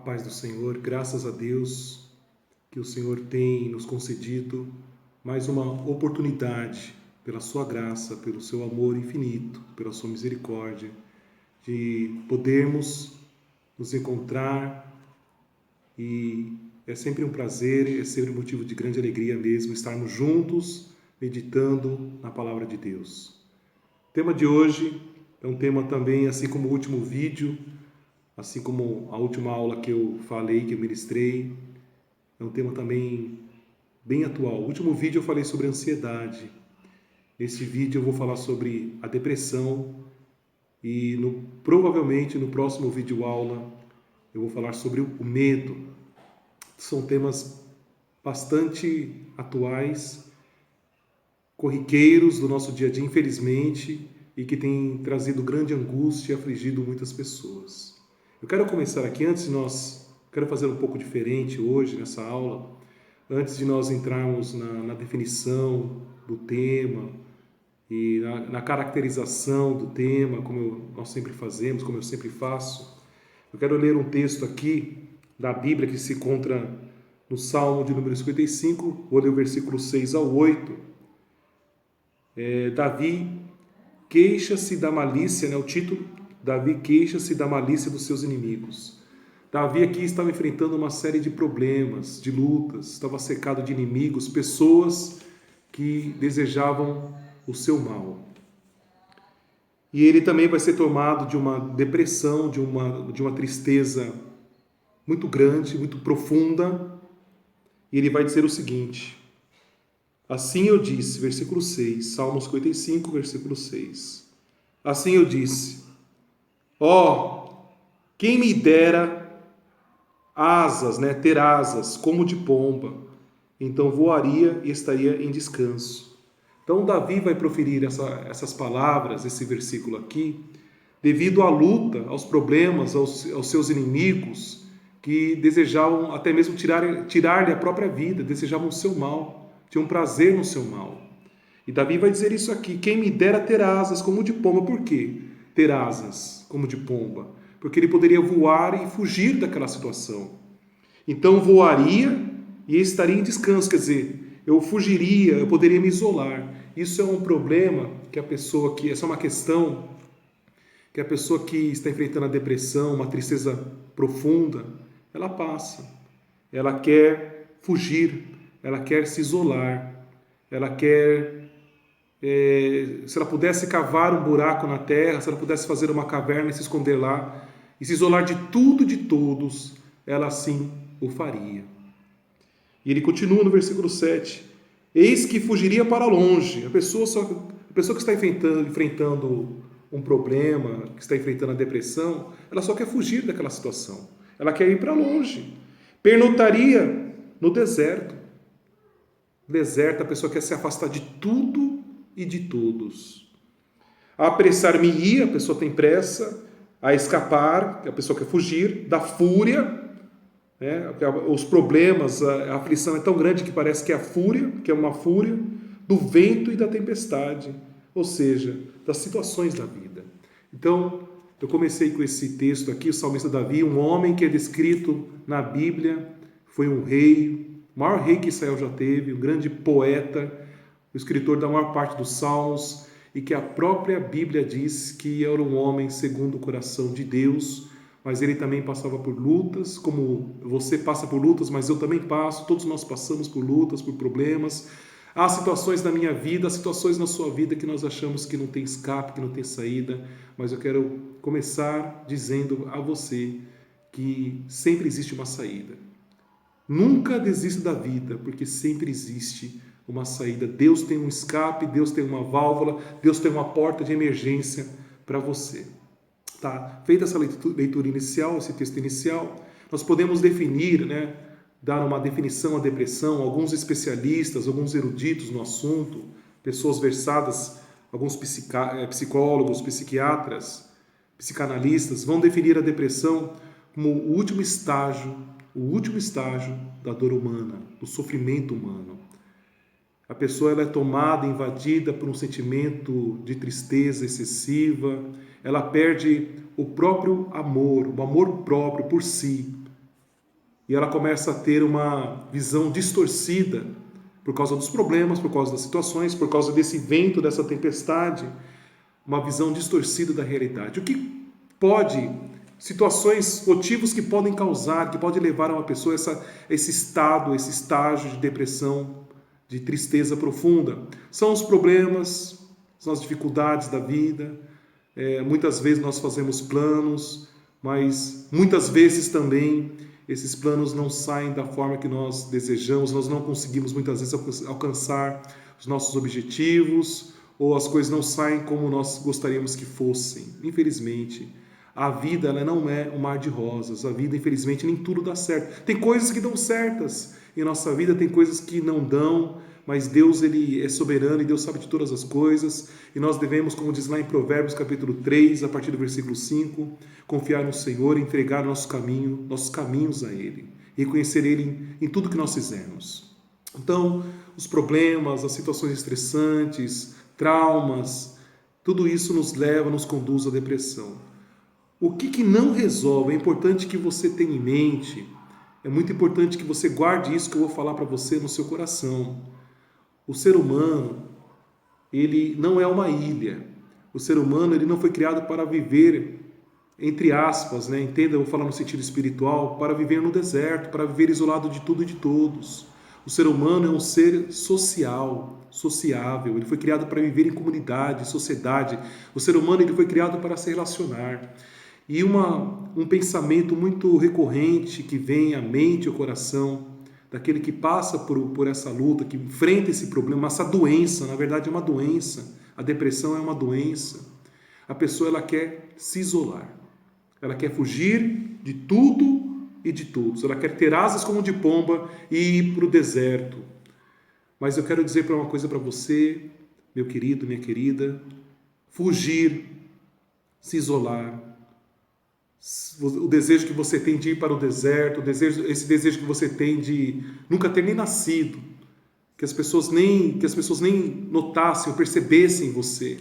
paz do Senhor, graças a Deus que o Senhor tem nos concedido mais uma oportunidade, pela sua graça, pelo seu amor infinito, pela sua misericórdia, de podermos nos encontrar, e é sempre um prazer, é sempre um motivo de grande alegria mesmo estarmos juntos meditando na palavra de Deus. O tema de hoje é um tema também, assim como o último vídeo, assim como a última aula que eu falei, que eu ministrei, é um tema também bem atual. O último vídeo eu falei sobre ansiedade. Nesse vídeo eu vou falar sobre a depressão e provavelmente no próximo vídeo aula eu vou falar sobre o medo. São temas bastante atuais, corriqueiros do nosso dia a dia, infelizmente, e que têm trazido grande angústia e afligido muitas pessoas. Eu quero começar aqui, quero fazer um pouco diferente hoje nessa aula, antes de nós entrarmos na definição do tema e na caracterização do tema, nós sempre fazemos, como eu sempre faço. Eu quero ler um texto aqui da Bíblia que se encontra no Salmo de número 55, vou ler o versículo 6 ao 8. Davi queixa-se da malícia, o título, Davi queixa-se da malícia dos seus inimigos. Davi aqui estava enfrentando uma série de problemas, de lutas, estava cercado de inimigos, pessoas que desejavam o seu mal. E ele também vai ser tomado de uma depressão, de uma tristeza muito grande, muito profunda, e ele vai dizer o seguinte: assim eu disse, versículo 6, Salmo 55, versículo 6. Assim eu disse: quem me dera asas, ter asas como de pomba, então voaria e estaria em descanso. Então Davi vai proferir essas palavras, esse versículo aqui, devido à luta, aos problemas, aos seus inimigos, que desejavam até mesmo tirar-lhe a própria vida, desejavam o seu mal, tinham prazer no seu mal. E Davi vai dizer isso aqui: quem me dera ter asas como de pomba. Por quê ter asas como de pomba? Porque ele poderia voar e fugir daquela situação. Então voaria e estaria em descanso, quer dizer, eu fugiria, eu poderia me isolar. Isso é um problema essa é uma questão que a pessoa que está enfrentando a depressão, uma tristeza profunda, ela passa. Ela quer fugir, ela quer se isolar, ela quer, se ela pudesse cavar um buraco na terra, se ela pudesse fazer uma caverna e se esconder lá, e se isolar de tudo e de todos, ela assim o faria. E ele continua no versículo 7, eis que fugiria para longe. A pessoa que está enfrentando um problema, que está enfrentando a depressão, ela só quer fugir daquela situação, ela quer ir para longe, pernoitaria no deserto. Deserto, a pessoa quer se afastar de tudo e de todos. Apressar-me-ia, a pessoa tem pressa, a escapar, a pessoa quer fugir da fúria, os problemas, a aflição é tão grande que parece que é a fúria, que é uma fúria, do vento e da tempestade, ou seja, das situações da vida. Então, eu comecei com esse texto aqui, o salmista Davi, um homem que é descrito na Bíblia, foi um rei, o maior rei que Israel já teve, um grande poeta, o escritor da maior parte dos salmos, e que a própria Bíblia diz que era um homem segundo o coração de Deus, mas ele também passava por lutas, como você passa por lutas, mas eu também passo, todos nós passamos por lutas, por problemas. Há situações na minha vida, há situações na sua vida que nós achamos que não tem escape, que não tem saída, mas eu quero começar dizendo a você que sempre existe uma saída. Nunca desista da vida, porque sempre existe uma saída. Deus tem um escape, Deus tem uma válvula, Deus tem uma porta de emergência para você. Tá? Feita essa leitura inicial, esse texto inicial, nós podemos definir, dar uma definição à depressão. Alguns especialistas, alguns eruditos no assunto, pessoas versadas, alguns psicólogos, psiquiatras, psicanalistas, vão definir a depressão como o último estágio da dor humana, do sofrimento humano. A pessoa ela é tomada, invadida por um sentimento de tristeza excessiva, ela perde o próprio amor, o amor próprio por si. e ela começa a ter uma visão distorcida por causa dos problemas, por causa das situações, por causa desse vento, dessa tempestade, uma visão distorcida da realidade. O que pode, situações, motivos que podem causar, que podem levar uma pessoa a esse estado, esse estágio de depressão, de tristeza profunda? São os problemas, são as dificuldades da vida. Muitas vezes nós fazemos planos, mas muitas vezes também esses planos não saem da forma que nós desejamos, nós não conseguimos muitas vezes alcançar os nossos objetivos, ou as coisas não saem como nós gostaríamos que fossem. Infelizmente, a vida ela não é um mar de rosas. A vida, infelizmente, nem tudo dá certo. Tem coisas que dão certas em nossa vida, tem coisas que não dão, mas Deus ele é soberano e Deus sabe de todas as coisas. E nós devemos, como diz lá em Provérbios capítulo 3, a partir do versículo 5, confiar no Senhor e entregar nossos caminhos a Ele. E reconhecer Ele em tudo que nós fizermos. Então, os problemas, as situações estressantes, traumas, tudo isso nos leva, nos conduz à depressão. O que não resolve? É importante que você tenha em mente, é muito importante que você guarde isso que eu vou falar para você no seu coração. O ser humano, ele não é uma ilha. O ser humano, ele não foi criado para viver, entre aspas, né? Entenda, eu vou falar no sentido espiritual, para viver no deserto, para viver isolado de tudo e de todos. O ser humano é um ser social, sociável. Ele foi criado para viver em comunidade, sociedade. O ser humano ele foi criado para se relacionar. E um pensamento muito recorrente que vem à mente e ao coração daquele que passa por essa luta, que enfrenta esse problema, essa doença, na verdade é uma doença. A depressão é uma doença. A pessoa ela quer se isolar. Ela quer fugir de tudo e de todos. Ela quer ter asas como de pomba e ir para o deserto. Mas eu quero dizer uma coisa para você, meu querido, minha querida: fugir, se isolar, o desejo que você tem de ir para o deserto, esse desejo que você tem de nunca ter nem nascido, que as pessoas nem notassem ou percebessem você,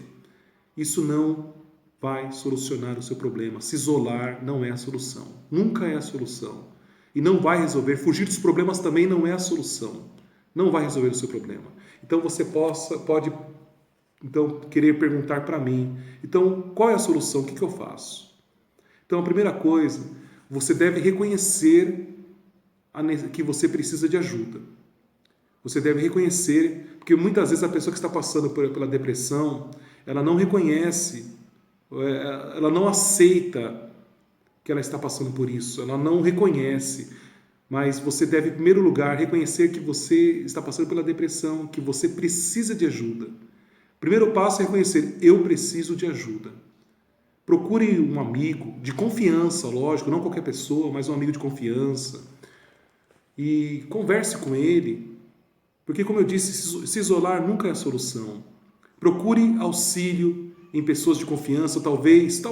isso não vai solucionar o seu problema. Se isolar não é a solução, nunca é a solução, e não vai resolver. Fugir dos problemas também não é a solução, não vai resolver o seu problema. Então você pode querer perguntar para mim, então qual é a solução, o que eu faço? Então, a primeira coisa, você deve reconhecer que você precisa de ajuda. Você deve reconhecer, porque muitas vezes a pessoa que está passando pela depressão, ela não reconhece, ela não aceita que ela está passando por isso, ela não reconhece. Mas você deve, em primeiro lugar, reconhecer que você está passando pela depressão, que você precisa de ajuda. O primeiro passo é reconhecer: eu preciso de ajuda. Procure um amigo de confiança, lógico, não qualquer pessoa, mas um amigo de confiança. E converse com ele, porque, como eu disse, se isolar nunca é a solução. Procure auxílio em pessoas de confiança, talvez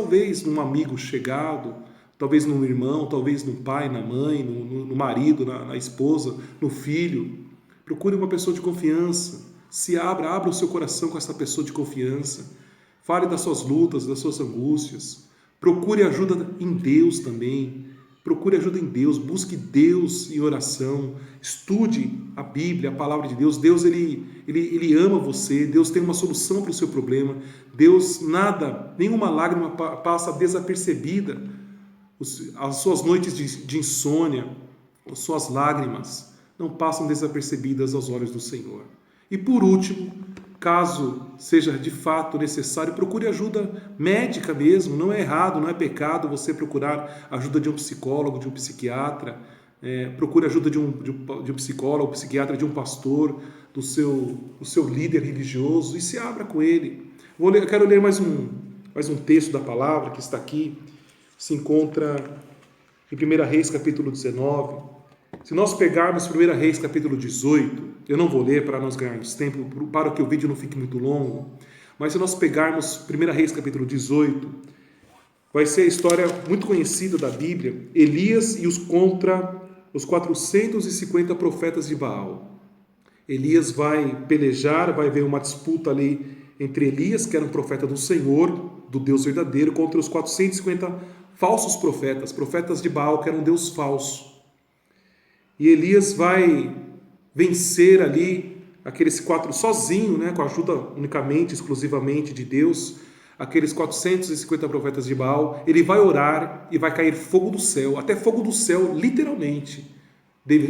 num amigo chegado, talvez num irmão, talvez num pai, na mãe, no marido, na esposa, no filho. Procure uma pessoa de confiança. Abra o seu coração com essa pessoa de confiança. Fale das suas lutas, das suas angústias. Procure ajuda em Deus também. Procure ajuda em Deus. Busque Deus em oração. Estude a Bíblia, a palavra de Deus. Deus, ele ama você. Deus tem uma solução para o seu problema. Deus, nenhuma lágrima passa desapercebida. As suas noites de insônia, as suas lágrimas não passam desapercebidas aos olhos do Senhor. E por último, caso seja de fato necessário, procure ajuda médica mesmo. Não é errado, não é pecado você procurar ajuda de um psicólogo, de um psiquiatra. Procure ajuda de um psicólogo, psiquiatra, de um pastor, do seu líder religioso, e se abra com ele. Eu quero ler mais um texto da palavra que está aqui. Se encontra em 1 Reis capítulo 19. Se nós pegarmos 1 Reis capítulo 18, eu não vou ler para nós ganharmos tempo, para que o vídeo não fique muito longo, mas se nós pegarmos 1 Reis capítulo 18, vai ser a história muito conhecida da Bíblia, Elias e os 450 profetas de Baal. Elias vai pelejar, vai haver uma disputa ali entre Elias, que era um profeta do Senhor, do Deus verdadeiro, contra os 450 falsos profetas de Baal, que era um Deus falso. E Elias vai vencer ali aqueles 4 sozinho, né, com a ajuda unicamente, exclusivamente de Deus, aqueles 450 profetas de Baal. Ele vai orar e vai cair fogo do céu, até fogo do céu, literalmente.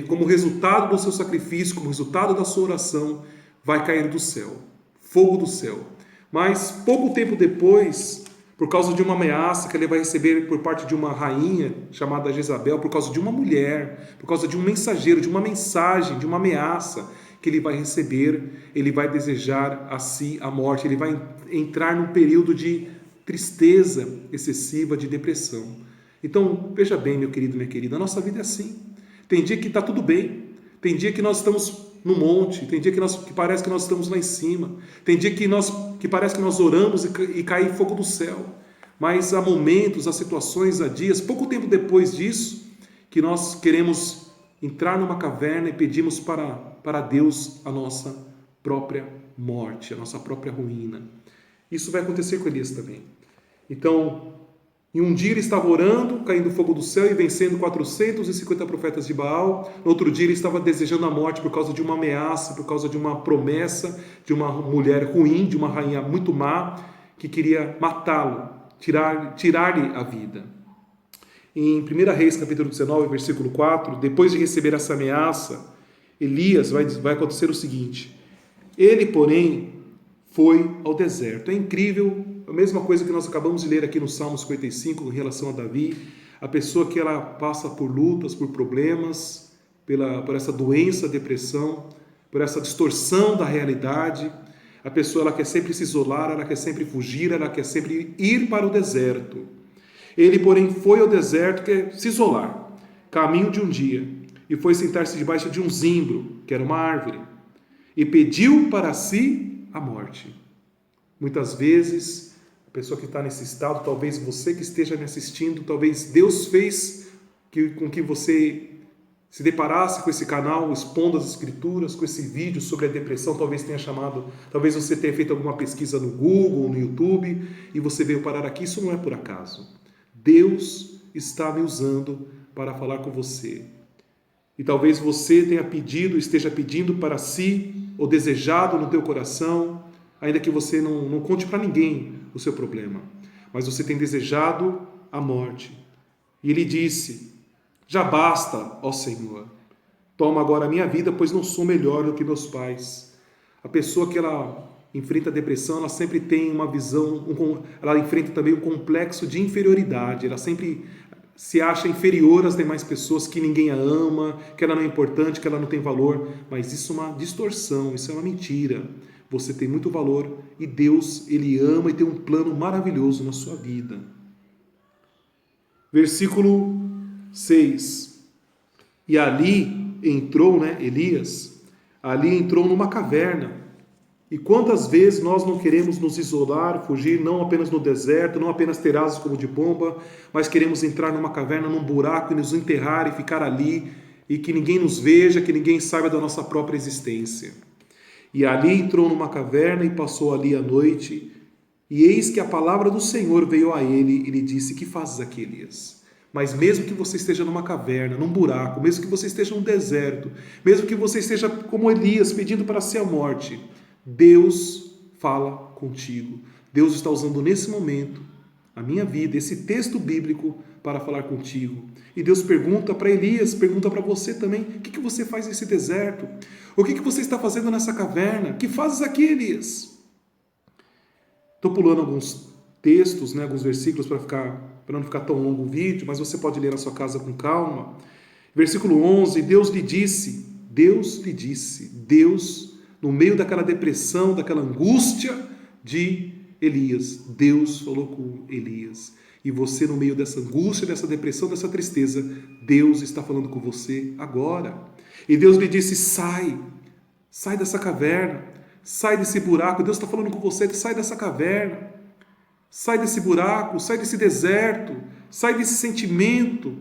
Como resultado do seu sacrifício, como resultado da sua oração, vai cair do céu, fogo do céu. Mas pouco tempo depois, por causa de uma ameaça que ele vai receber por parte de uma rainha chamada Jezabel, por causa de uma mulher, por causa de um mensageiro, de uma mensagem, de uma ameaça que ele vai receber, ele vai desejar a si a morte, ele vai entrar num período de tristeza excessiva, de depressão. Então, veja bem, meu querido, minha querida, a nossa vida é assim. Tem dia que está tudo bem, tem dia que nós estamos no monte, tem dia que parece que nós estamos lá em cima, tem dia que parece que nós oramos e cai fogo do céu, mas há momentos, há situações, há dias, pouco tempo depois disso, que nós queremos entrar numa caverna e pedimos para Deus a nossa própria morte, a nossa própria ruína. Isso vai acontecer com Elias também. Então, em um dia ele estava orando, caindo fogo do céu e vencendo 450 profetas de Baal. No outro dia ele estava desejando a morte por causa de uma ameaça, por causa de uma promessa de uma mulher ruim, de uma rainha muito má, que queria matá-lo, tirar-lhe a vida. Em 1 Reis, capítulo 19, versículo 4, depois de receber essa ameaça, Elias vai acontecer o seguinte: ele, porém, foi ao deserto. É incrível, a mesma coisa que nós acabamos de ler aqui no Salmo 55 em relação a Davi, a pessoa que ela passa por lutas, por problemas, por essa doença, depressão, por essa distorção da realidade. A pessoa ela quer sempre se isolar, ela quer sempre fugir, ela quer sempre ir para o deserto. Ele, porém, foi ao deserto, quer se isolar, caminho de um dia, e foi sentar-se debaixo de um zimbro, que era uma árvore, e pediu para si a morte. Muitas vezes, a pessoa que está nesse estado, talvez você que esteja me assistindo, talvez Deus fez com que você se deparasse com esse canal, expondo as escrituras, com esse vídeo sobre a depressão, talvez você tenha feito alguma pesquisa no Google, no YouTube, e você veio parar aqui. Isso não é por acaso. Deus está me usando para falar com você. E talvez você esteja pedindo para si, ou desejado no teu coração, ainda que você não conte para ninguém o seu problema, mas você tem desejado a morte. E ele disse: já basta, ó Senhor, toma agora a minha vida, pois não sou melhor do que meus pais. A pessoa que ela enfrenta a depressão, ela sempre tem uma visão, ela enfrenta também um complexo de inferioridade, ela sempre se acha inferior às demais pessoas, que ninguém a ama, que ela não é importante, que ela não tem valor, mas isso é uma distorção, isso é uma mentira. Você tem muito valor e Deus, Ele ama e tem um plano maravilhoso na sua vida. Versículo 6. E ali entrou, Elias, ali entrou numa caverna. E quantas vezes nós não queremos nos isolar, fugir, não apenas no deserto, não apenas ter asas como de pomba, mas queremos entrar numa caverna, num buraco e nos enterrar e ficar ali, e que ninguém nos veja, que ninguém saiba da nossa própria existência. E ali entrou numa caverna e passou ali a noite, e eis que a palavra do Senhor veio a ele e lhe disse: que fazes aqui, Elias? Mas mesmo que você esteja numa caverna, num buraco, mesmo que você esteja num deserto, mesmo que você esteja como Elias, pedindo para si a morte, Deus fala contigo. Deus está usando nesse momento a minha vida, esse texto bíblico, para falar contigo. E Deus pergunta para Elias, pergunta para você também: o que você faz nesse deserto? O que você está fazendo nessa caverna? O que fazes aqui, Elias? Estou pulando alguns textos, alguns versículos para não ficar tão longo o vídeo, mas você pode ler na sua casa com calma. Versículo 11: Deus, no meio daquela depressão, daquela angústia de Elias, Deus falou com Elias. E você, no meio dessa angústia, dessa depressão, dessa tristeza, Deus está falando com você agora. E Deus lhe disse: sai dessa caverna, sai desse buraco. Deus está falando com você: sai dessa caverna, sai desse buraco, sai desse deserto, sai desse sentimento,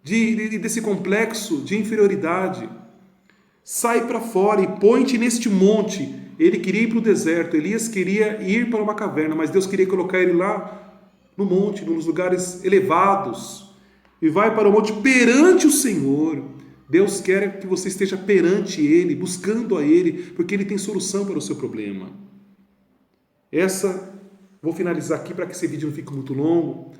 desse complexo de inferioridade. Sai para fora e põe-te neste monte. Ele queria ir para o deserto, Elias queria ir para uma caverna, mas Deus queria colocar ele lá no monte, nos lugares elevados. E vai para o monte perante o Senhor. Deus quer que você esteja perante Ele, buscando a Ele, porque Ele tem solução para o seu problema. Vou finalizar aqui para que esse vídeo não fique muito longo,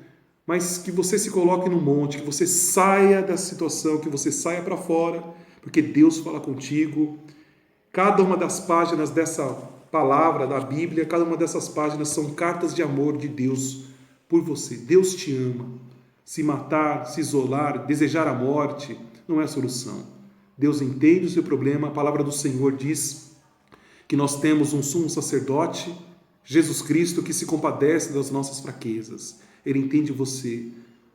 mas que você se coloque no monte, que você saia dessa situação, que você saia para fora, porque Deus fala contigo. Cada uma das páginas dessa palavra da Bíblia, cada uma dessas páginas são cartas de amor de Deus por você. Deus te ama. Se matar, se isolar, desejar a morte, não é a solução. Deus entende o seu problema. A palavra do Senhor diz que nós temos um sumo sacerdote, Jesus Cristo, que se compadece das nossas fraquezas. Ele entende você.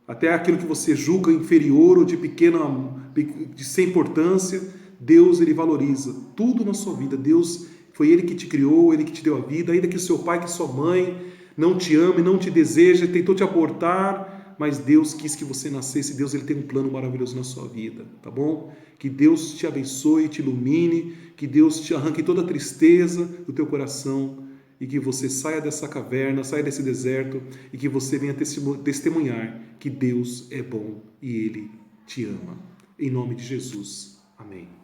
Até aquilo que você julga inferior ou de sem importância, Deus, Ele valoriza tudo na sua vida. Deus, foi Ele que te criou, Ele que te deu a vida, ainda que seu pai, que sua mãe não te ame, não te deseja, tentou te abortar, mas Deus quis que você nascesse. Deus, Ele tem um plano maravilhoso na sua vida, tá bom? Que Deus te abençoe, te ilumine, que Deus te arranque toda a tristeza do teu coração e que você saia dessa caverna, saia desse deserto e que você venha testemunhar que Deus é bom e Ele te ama. Em nome de Jesus. Amém.